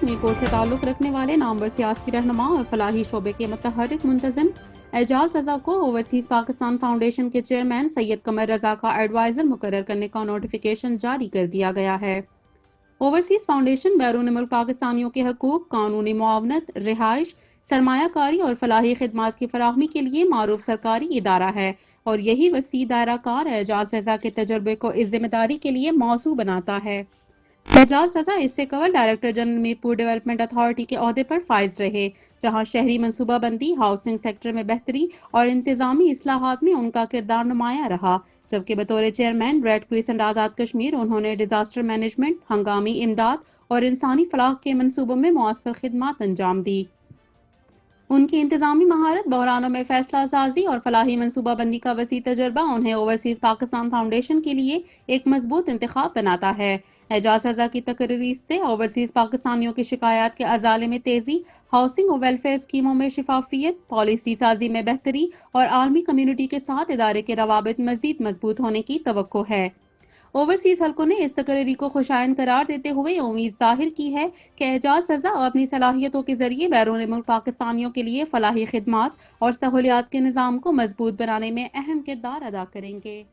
میرپور سے تعلق رکھنے والے نامور سیاسی رہنما اور فلاحی شعبے کے متحرک منتظم اعجاز رضا کو اوورسیز پاکستان فاؤنڈیشن کے چیئرمین سید قمر رضا کا ایڈوائزر مقرر کرنے کا نوٹیفیکیشن جاری کر دیا گیا ہے۔ اوورسیز فاؤنڈیشن بیرون ملک پاکستانیوں کے حقوق، قانونی معاونت، رہائش، سرمایہ کاری اور فلاحی خدمات کی فراہمی کے لیے معروف سرکاری ادارہ ہے اور یہی وسیع دائرہ کار اعجاز رضا کے تجربے کو اس ذمہ داری کے لیے موزوں بناتا ہے۔ اعجاز رضا اس سے قبل director general Mirpur development authority کے عہدے پر فائز رہے، جہاں شہری منصوبہ بندی، ہاؤسنگ سیکٹر میں بہتری اور انتظامی اصلاحات میں ان کا کردار نمایاں رہا، جبکہ بطور chairman red crescent Azad Kashmir انہوں نے ڈیزاسٹر مینجمنٹ، ہنگامی امداد اور انسانی فلاح کے منصوبوں میں مؤثر خدمات انجام دی۔ ان کی انتظامی مہارت، بحرانوں میں فیصلہ سازی اور فلاحی منصوبہ بندی کا وسیع تجربہ انہیں اوورسیز پاکستان فاؤنڈیشن کے لیے ایک مضبوط انتخاب بناتا ہے۔ اعجاز رضا کی تقرری سے اوورسیز پاکستانیوں کی شکایات کے ازالے میں تیزی، ہاؤسنگ اور ویلفیئر اسکیموں میں شفافیت، پالیسی سازی میں بہتری اور عالمی کمیونٹی کے ساتھ ادارے کے روابط مزید مضبوط ہونے کی توقع ہے۔ اوورسیز حلقوں نے اس تقرری کو خوشائند قرار دیتے ہوئے امید ظاہر کی ہے کہ اعجاز رضا اپنی صلاحیتوں کے ذریعے بیرون ملک پاکستانیوں کے لیے فلاحی خدمات اور سہولیات کے نظام کو مضبوط بنانے میں اہم کردار ادا کریں گے۔